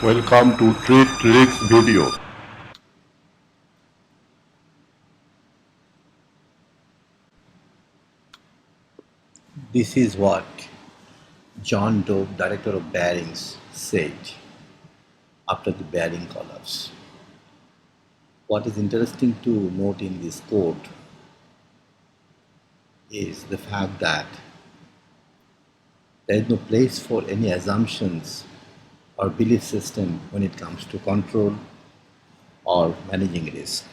Welcome to Trade Tricks video. This is what John Doe, director of Barings, said after the Baring collapse. What is interesting to note in this quote is the fact that there is no place for any assumptions or belief system when it comes to control or managing risk.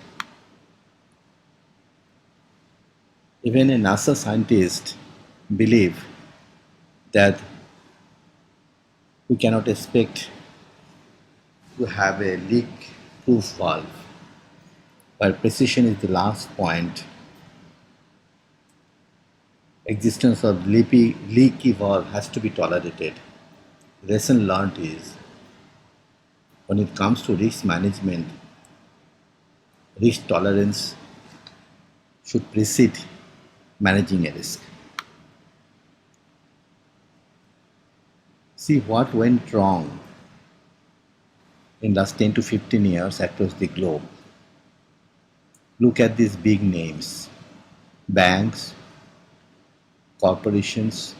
Even a NASA scientist believe that we cannot expect to have a leak-proof valve, where precision is the last point. Existence of leaky valve has to be tolerated. Lesson learned is when it comes to risk management, risk tolerance should precede managing a risk. See what went wrong in last 10 to 15 years across the globe. Look at these big names: banks, corporations,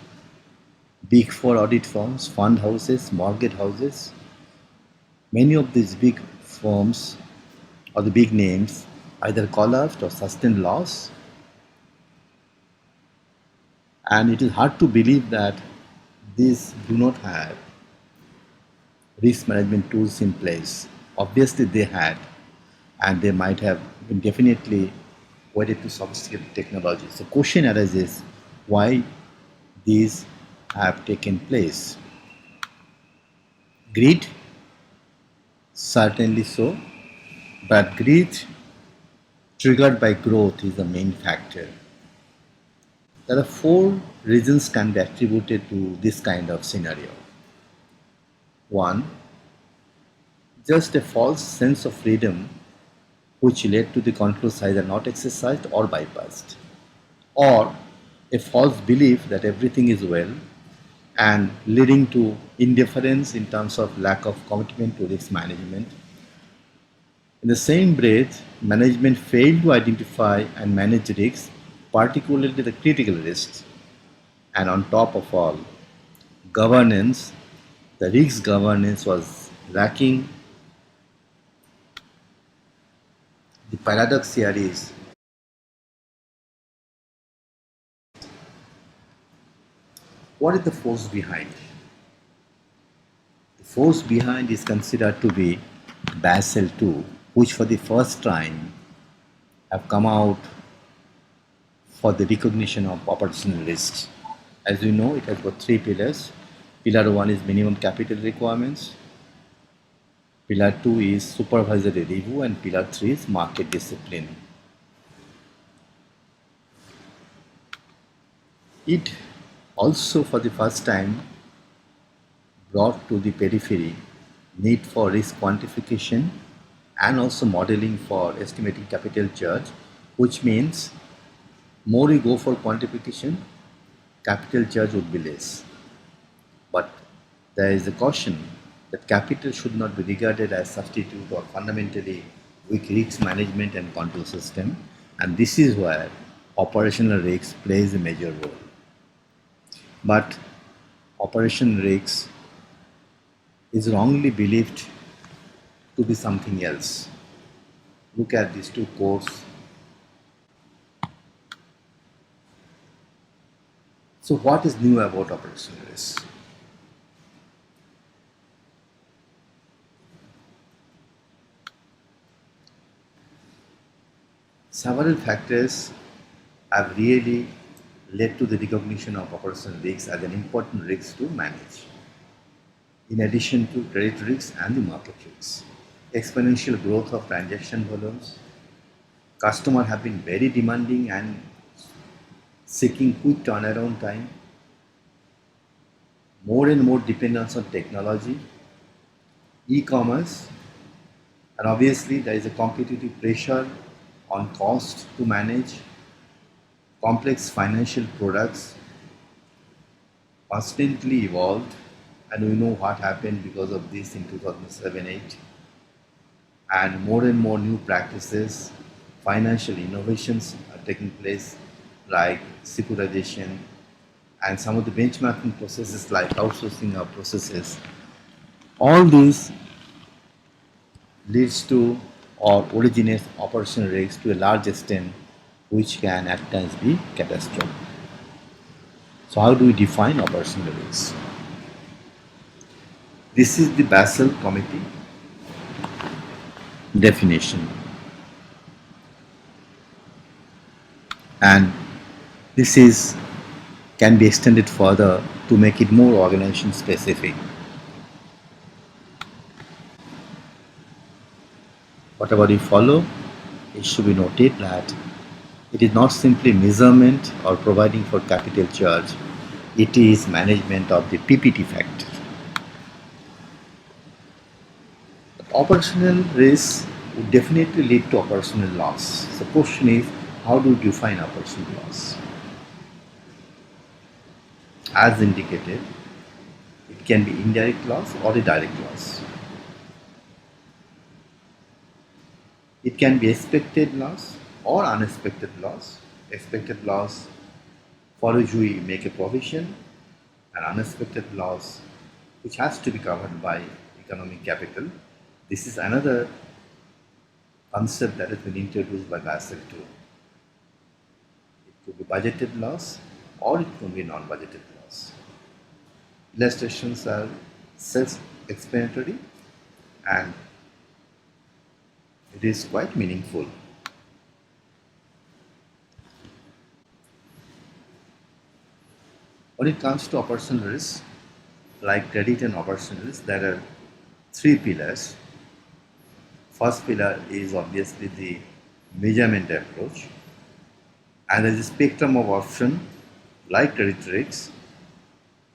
big four audit firms, fund houses, mortgage houses. Many of these big firms or the big names either collapsed or sustained loss, and it is hard to believe that these do not have risk management tools in place. Obviously, they had, and they might have been definitely waited to sophisticated technology. So, question arises: why these have taken place? Greed, certainly so, but greed triggered by growth is the main factor. There are four reasons can be attributed to this kind of scenario. One, just a false sense of freedom which led to the controls either not exercised or bypassed, or a false belief that everything is well and leading to indifference in terms of lack of commitment to risk management. In the same breath, management failed to identify and manage risks, particularly the critical risks, and on top of all, governance, the risk governance was lacking. The paradox here is what is the force behind? The force behind is considered to be BASEL II, which for the first time have come out for the recognition of operational risks. As you know, it has got three pillars. Pillar 1 is minimum capital requirements. Pillar 2 is supervisory review, and Pillar 3 is market discipline. It also for the first time brought to the periphery need for risk quantification and also modeling for estimating capital charge, which means more you go for quantification, capital charge would be less. But there is a caution that capital should not be regarded as substitute or fundamentally weak risk management and control system, and this is where operational risk plays a major role. But operation risk is wrongly believed to be something else. Look at these two quotes. So what is new about operational risk? Several factors have really led to the recognition of operational risks as an important risk to manage, in addition to credit risks and the market risks. Exponential growth of transaction volumes. Customers have been very demanding and seeking quick turnaround time. More and more dependence on technology, e-commerce, and obviously there is a competitive pressure on cost to manage complex financial products, constantly evolved, And we know what happened because of this in 2007-8. And more new practices, financial innovations are taking place, like securitization and some of the benchmarking processes like outsourcing of processes. All these leads to or originates operational risks to a large extent, which can at times be catastrophic. So how do we define operational risks? This is the Basel Committee definition, and this is can be extended further to make it more organization specific. Whatever we follow, it should be noted that it is not simply measurement or providing for capital charge, it is management of the PPT factor. Operational risk would definitely lead to operational loss. The question is, how do you define operational loss? As indicated, it can be indirect loss or a direct loss. It can be expected loss or unexpected loss. Expected loss for which we make a provision, and unexpected loss which has to be covered by economic capital. This is another concept that has been introduced by BASEL II. It could be budgeted loss or it could be non-budgeted loss. Illustrations are self-explanatory and it is quite meaningful. When it comes to operational risk, like credit and operational risk, there are three pillars. First pillar is obviously the measurement approach, and there is a spectrum of options like credit risks,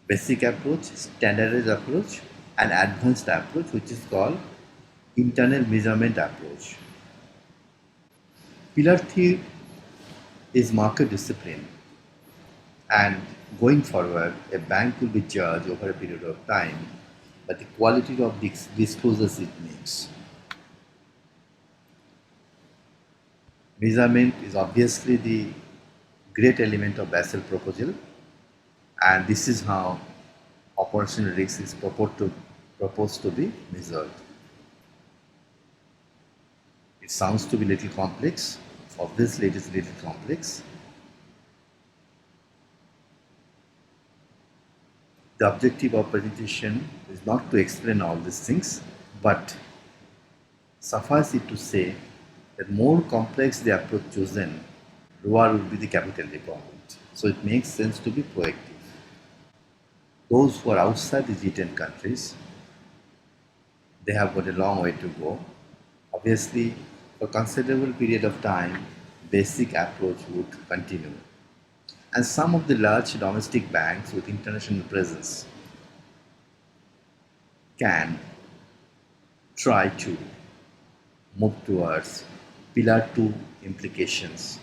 basic approach, standardized approach, and advanced approach, which is called internal measurement approach. Pillar 3 is market discipline, and going forward, a bank will be judged over a period of time by the quality of the disclosures it makes. Measurement is obviously the great element of Basel proposal, and this is how operational risk is proposed to be measured. It sounds to be little complex. Obviously, it is little complex. The objective of presentation is not to explain all these things, but suffice it to say that more complex the approach chosen, lower will be the capital requirement. So it makes sense to be proactive. Those who are outside the G10 countries, they have got a long way to go. Obviously, for considerable period of time, basic approach would continue. And some of the large domestic banks with international presence can try to move towards Pillar 2 implications.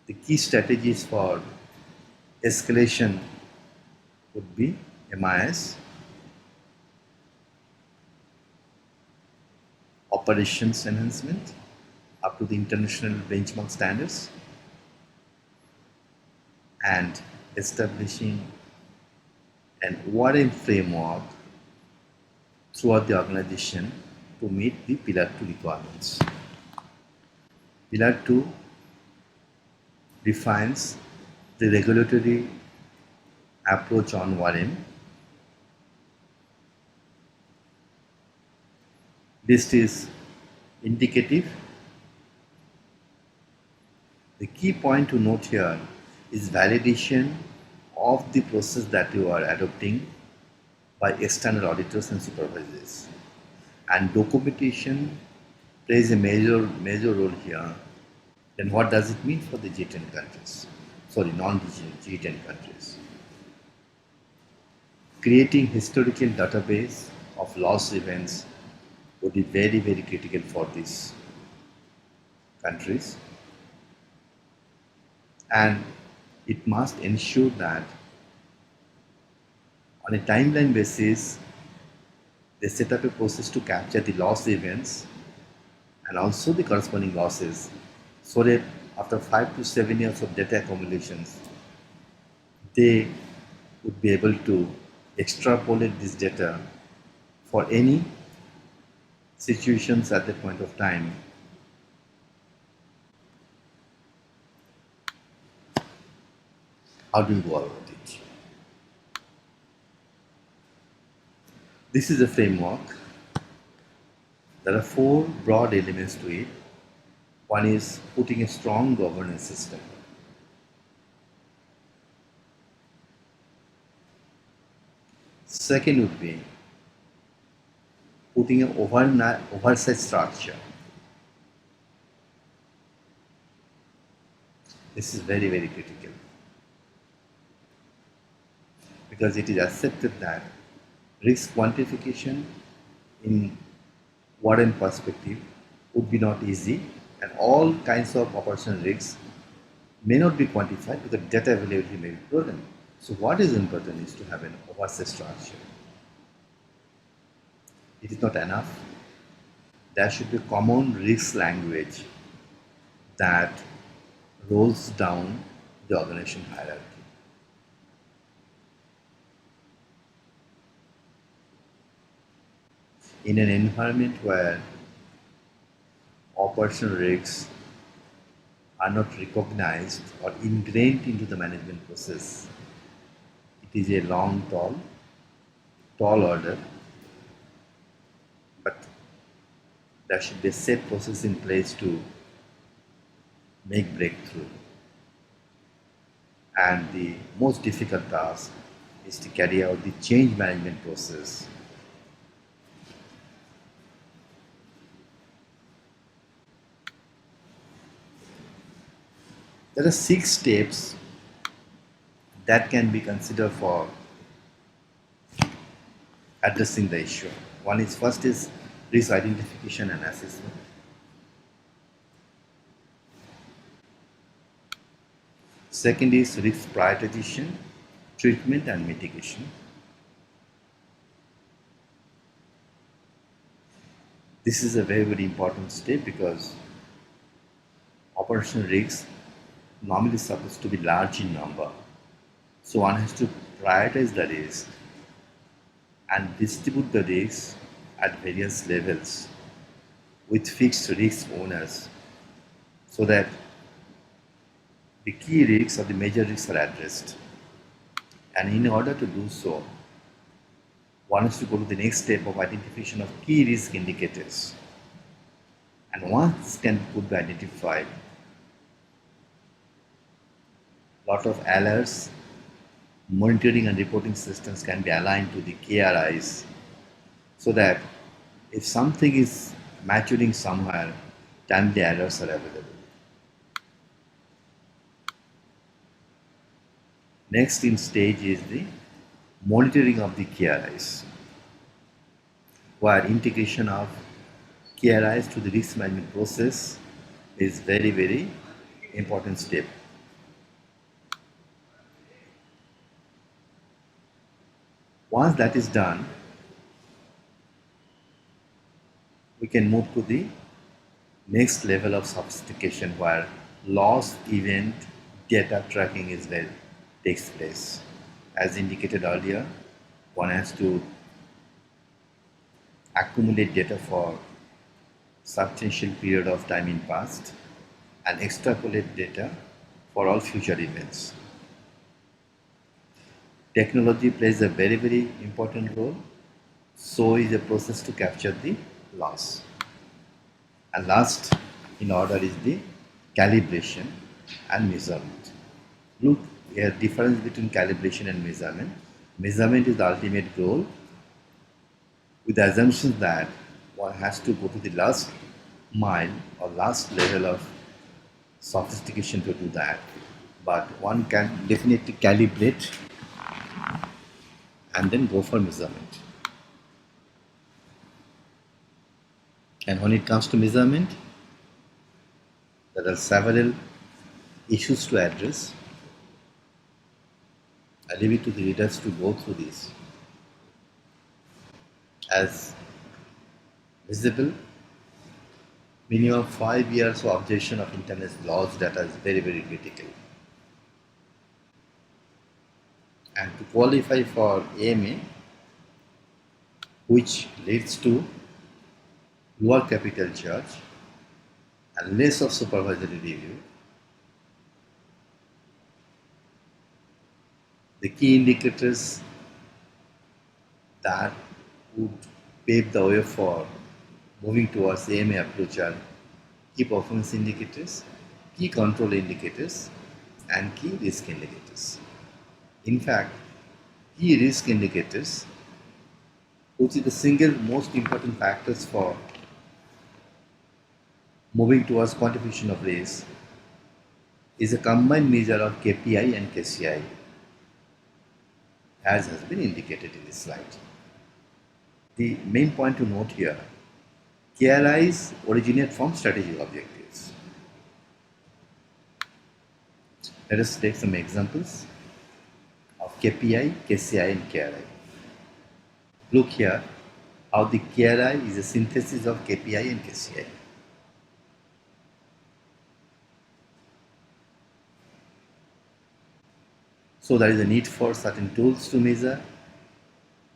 The key strategies for escalation would be MIS, operations enhancement up to the international benchmark standards, and establishing an ORM framework throughout the organization to meet the Pillar 2 requirements. Pillar 2 defines the regulatory approach on ORM. This is indicative. The key point to note here is validation of the process that you are adopting by external auditors and supervisors. And documentation plays a major role here. Then what does it mean for the G10 countries? Sorry, non-G10 countries. Creating historical database of loss events would be very critical for these countries. And it must ensure that On a timeline basis, they set up a process to capture the loss events and also the corresponding losses so that after 5 to 7 years of data accumulations, they would be able to extrapolate this data for any situations at that point of time. How do you go about it? This is a framework. There are four broad elements to it. One is putting a strong governance system. Second would be putting an oversight structure. This is very, very critical because it is accepted that risk quantification in warren perspective would be not easy, and all kinds of operational risks may not be quantified because data availability may be problem. So what is important is to have an oversight structure. It is not enough. There should be common risk language that rolls down the organization hierarchy. In an environment where operational risks are not recognized or ingrained into the management process, it is a long, tall order, but there should be a set process in place to make breakthrough. And the most difficult task is to carry out the change management process. There are 6 steps that can be considered for addressing the issue. One is first is risk identification and assessment. Second is risk prioritization, treatment and mitigation. This is a very, very important step because operational risks normally supposed to be large in number. So one has to prioritize the risk and distribute the risks at various levels with fixed risk owners so that the key risks or the major risks are addressed. And in order to do so, one has to go to the next step of identification of key risk indicators. And once can could be identified, lot of alerts, monitoring and reporting systems can be aligned to the KRIs so that if something is maturing somewhere, timely alerts are available. Next in stage is the monitoring of the KRIs, where integration of KRIs to the risk management process is very, very important step. Once that is done, we can move to the next level of sophistication where loss event data tracking takes place. As indicated earlier, one has to accumulate data for substantial period of time in past and extrapolate data for all future events. Technology plays a very, very important role. So is the process to capture the loss. And last in order is the calibration and measurement. Look, here difference between calibration and measurement. Measurement is the ultimate goal with the assumption that one has to go to the last mile or last level of sophistication to do that. But one can definitely calibrate and then go for measurement. And when it comes to measurement, there are several issues to address. I leave it to the readers to go through these. as visible. Minimum 5 years of observation of internet loss data is very, very critical. And to qualify for AMA, which leads to lower capital charge and less of supervisory review, the key indicators that would pave the way for moving towards AMA approach are key performance indicators, key control indicators, and key risk indicators. In fact, key risk indicators, which is the single most important factors for moving towards quantification of risk, is a combined measure of KPI and KCI, as has been indicated in this slide. The main point to note here, KRIs originate from strategic objectives. Let us take some examples of KPI, KCI, and KRI. Look here how the KRI is a synthesis of KPI and KCI. So there is a need for certain tools to measure,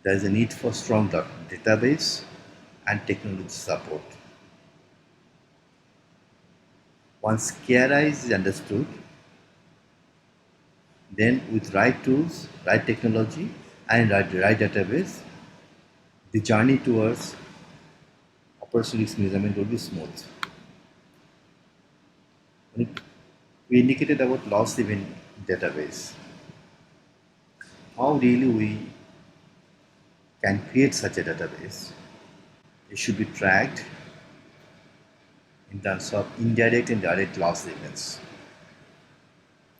there is a need for strong database and technology support. Once KRI is understood, then with right tools, right technology and right database, the journey towards operational risk measurement will be smooth. We indicated about loss event database. How really we can create such a database? It should be tracked in terms of indirect and direct loss events.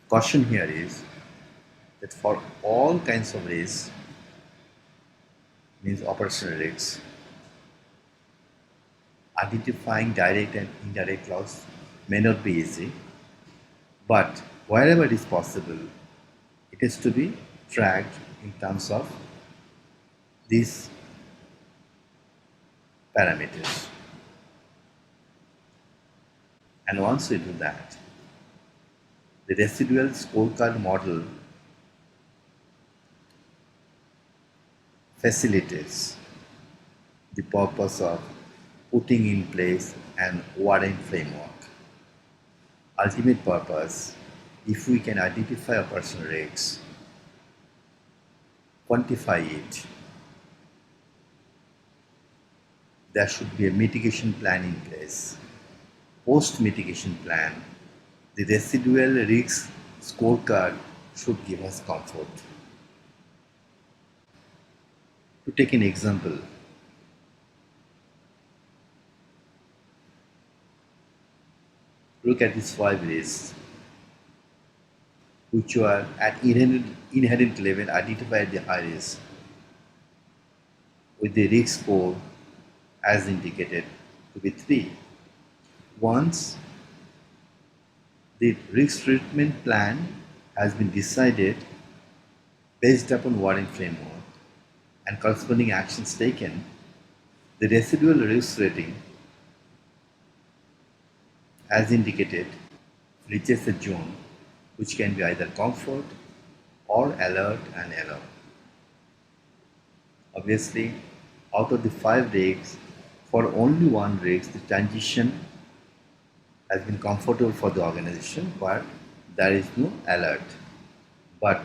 Caution here is that for all kinds of risks, means operational risks, identifying direct and indirect loss may not be easy, but wherever it is possible, it is to be tracked in terms of these parameters. And once we do that, the residual scorecard model facilitates the purpose of putting in place an warning framework. Ultimate purpose, if we can identify operational risks, quantify it, there should be a mitigation plan in place. Post-mitigation plan, the residual risk scorecard should give us comfort. To take an example, look at these 5 risks which are at inherent level identified the high risk with the risk score as indicated to be 3. Once the risk treatment plan has been decided based upon warning framework and corresponding actions taken, the residual risk rating as indicated reaches a zone which can be either comfort or alert and alarm. Obviously, out of the 5 risks, for only one risk, the transition has been comfortable for the organization, but there is no alert. But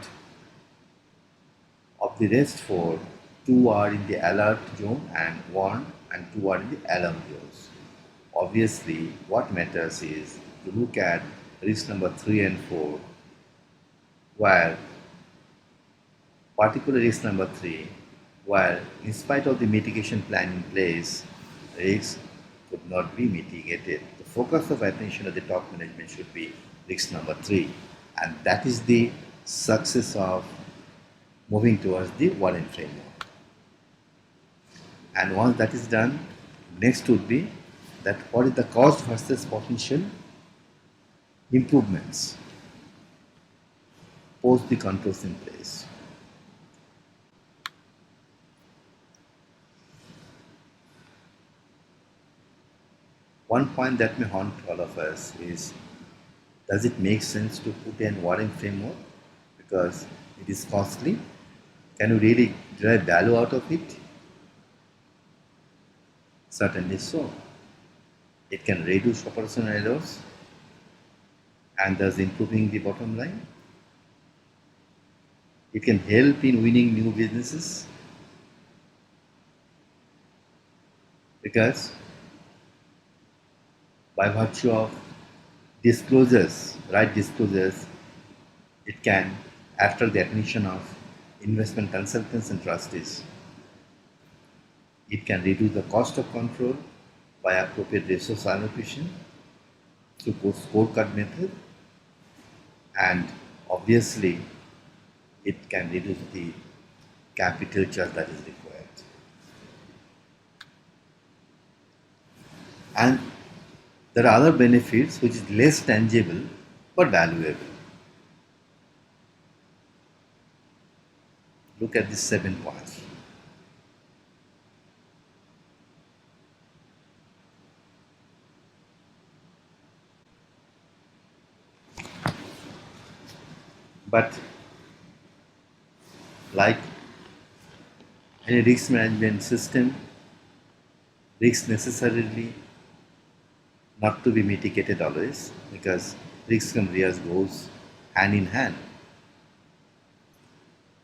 of the rest 4, 2 are in the alert zone and 1 and 2 are in the alarm zones. Obviously, what matters is to look at risk number 3 and 4, where particular risk number 3, where in spite of the mitigation plan in place, risks could not be mitigated. The focus of attention of the top management should be risk number 3, and that is the success of moving towards the warning framework. And once that is done, next would be that what is the cost versus potential improvements post the controls in place. One point that may haunt all of us is, does it make sense to put in warning framework because it is costly? Can you really derive value out of it? Certainly so. It can reduce operational errors and thus improving the bottom line. It can help in winning new businesses because by virtue of disclosures, right disclosures, it can attract the attention of investment consultants and trustees. It can reduce the cost of control by appropriate resource allocation through scorecard method, and obviously it can reduce the capital charge that is required. And there are other benefits which is less tangible but valuable. Look at these 7 points. But like any risk management system, risk necessarily not to be mitigated always because risk and risk goes hand in hand.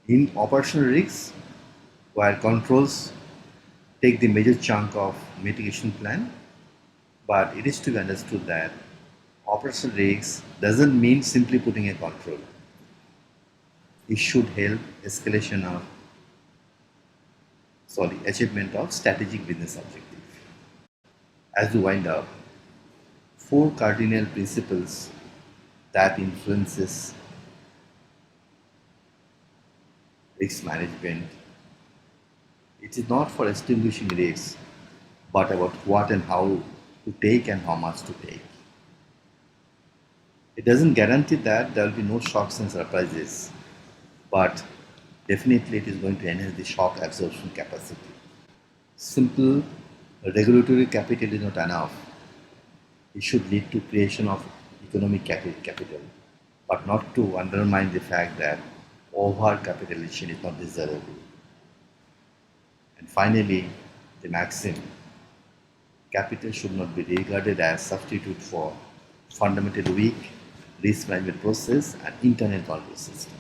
In operational risks, where controls take the major chunk of mitigation plan, but it is to be understood that operational risks doesn't mean simply putting a control. It should help escalation of achievement of strategic business objective. As we wind up, four cardinal principles that influences risk management. It is not for extinguishing risks, but about what and how to take and how much to take. It doesn't guarantee that there will be no shocks and surprises, but definitely it is going to enhance the shock absorption capacity. Simple regulatory capital is not enough. It should lead to creation of economic capital, but not to undermine the fact that over capitalization is not desirable. And finally, the maxim, capital should not be regarded as substitute for fundamentally weak risk management process and internal control system.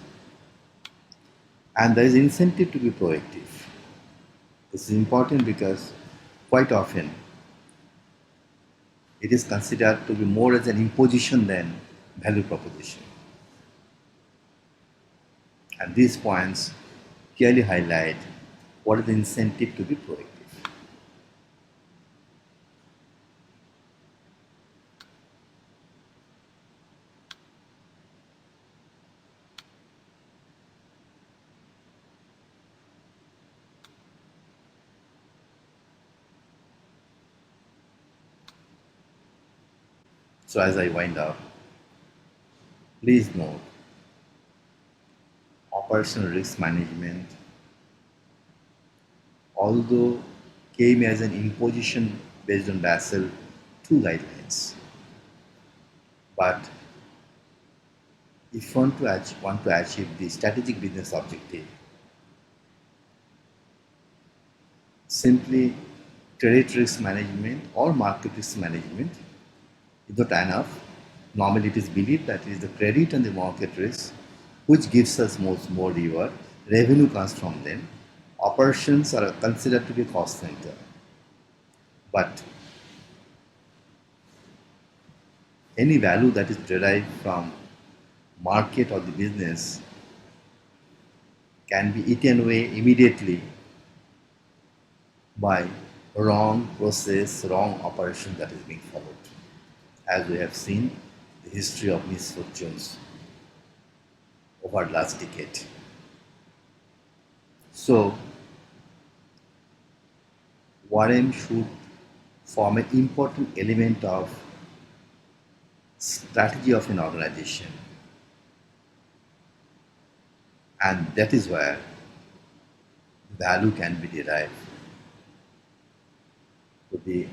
And there is incentive to be proactive. This is important because quite often it is considered to be more as an imposition than value proposition. And these points clearly highlight what is the incentive to be proactive. So as I wind up, please note, operational risk management, although came as an imposition based on BASEL II guidelines, but if one want to achieve the strategic business objective, simply credit risk management or market risk management is not enough. Normally it is believed that it is the credit and the market risk which gives us more reward. Revenue comes from them. Operations are considered to be cost center. But any value that is derived from market or the business can be eaten away immediately by wrong process, wrong operation that is being followed. As we have seen the history of misfortunes over the last decade. So, RM should form an important element of strategy of an organization, and that is where value can be derived to the